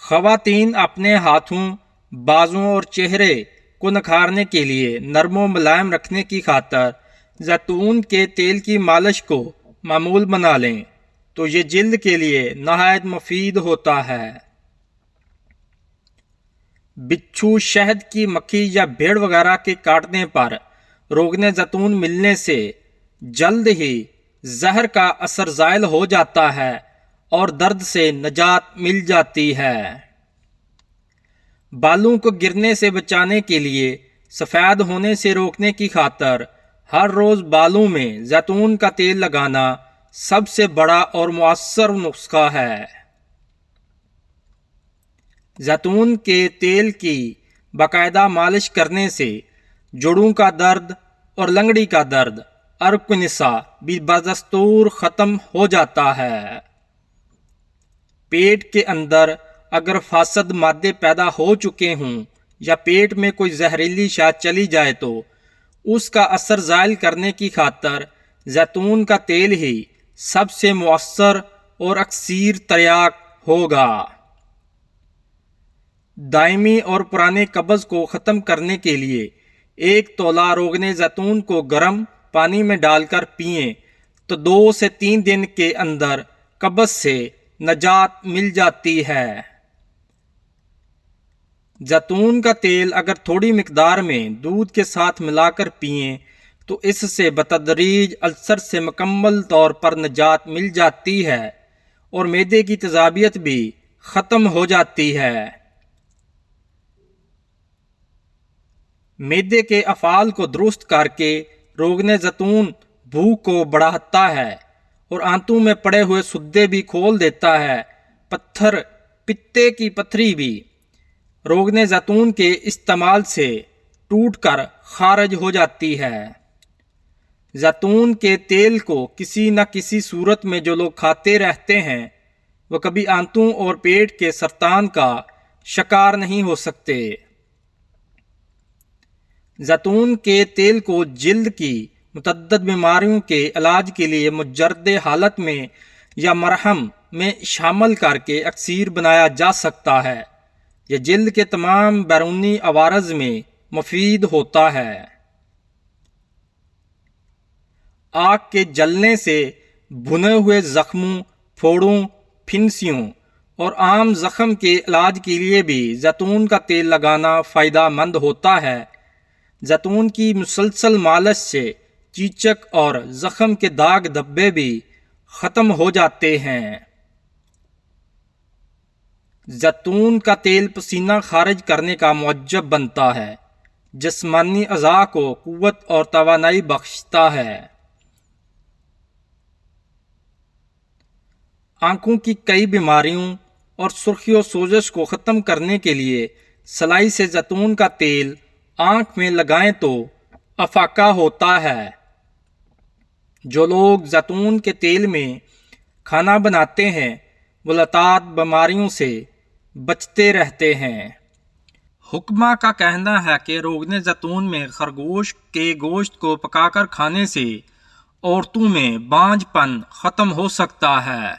خواتین اپنے ہاتھوں، بازوں اور چہرے کو نکھارنے کے لیے نرم و ملائم رکھنے کی خاطر زیتون کے تیل کی مالش کو معمول بنا لیں تو یہ جلد کے لیے نہایت مفید ہوتا ہے۔ بچھو، شہد کی مکھی یا بھیڑ وغیرہ کے کاٹنے پر روغن زیتون ملنے سے جلد ہی زہر کا اثر زائل ہو جاتا ہے اور درد سے نجات مل جاتی ہے۔ بالوں کو گرنے سے بچانے کے لیے سفید ہونے سے روکنے کی خاطر ہر روز بالوں میں زیتون کا تیل لگانا سب سے بڑا اور مؤثر نسخہ ہے۔ زیتون کے تیل کی باقاعدہ مالش کرنے سے جوڑوں کا درد اور لنگڑی کا درد عرق نساء بھی بدستور ختم ہو جاتا ہے۔ پیٹ کے اندر اگر فاسد مادے پیدا ہو چکے ہوں یا پیٹ میں کوئی زہریلی شے چلی جائے تو اس کا اثر زائل کرنے کی خاطر زیتون کا تیل ہی سب سے مؤثر اور اکثیر تریاک ہوگا۔ دائمی اور پرانے قبض کو ختم کرنے کے لیے 1 تولہ روغن زیتون کو گرم پانی میں ڈال کر پئیں تو 2 سے 3 دن کے اندر قبض سے نجات مل جاتی ہے۔ زیتون کا تیل اگر تھوڑی مقدار میں دودھ کے ساتھ ملا کر پئیں تو اس سے بتدریج السر سے مکمل طور پر نجات مل جاتی ہے اور معدے کی تیزابیت بھی ختم ہو جاتی ہے۔ معدے کے افعال کو درست کر کے روغن زیتون بھوک کو بڑھاتا ہے اور آنتوں میں پڑے ہوئے سدے بھی کھول دیتا ہے۔ پتے کی پتھری بھی روغن زیتون کے استعمال سے ٹوٹ کر خارج ہو جاتی ہے۔ زیتون کے تیل کو کسی نہ کسی صورت میں جو لوگ کھاتے رہتے ہیں وہ کبھی آنتوں اور پیٹ کے سرطان کا شکار نہیں ہو سکتے۔ زیتون کے تیل کو جلد کی متعدد بیماریوں کے علاج کے لیے مجرد حالت میں یا مرہم میں شامل کر کے اکسیر بنایا جا سکتا ہے۔ یہ جلد کے تمام بیرونی عوارض میں مفید ہوتا ہے۔ آگ کے جلنے سے بھنے ہوئے زخموں، پھوڑوں، پھنسیوں اور عام زخم کے علاج کے لیے بھی زیتون کا تیل لگانا فائدہ مند ہوتا ہے۔ زیتون کی مسلسل مالش سے چیچک اور زخم کے داغ دھبے بھی ختم ہو جاتے ہیں۔ زیتون کا تیل پسینہ خارج کرنے کا موجب بنتا ہے، جسمانی اعضاء کو قوت اور توانائی بخشتا ہے۔ آنکھوں کی کئی بیماریوں اور سرخی و سوزش کو ختم کرنے کے لیے سلائی سے زیتون کا تیل آنکھ میں لگائیں تو افاقہ ہوتا ہے۔ جو لوگ زیتون کے تیل میں کھانا بناتے ہیں وہ لتعت بیماریوں سے بچتے رہتے ہیں۔ حکمہ کا کہنا ہے کہ روغن زیتون میں خرگوش کے گوشت کو پکا کر کھانے سے عورتوں میں بانجھ پن ختم ہو سکتا ہے۔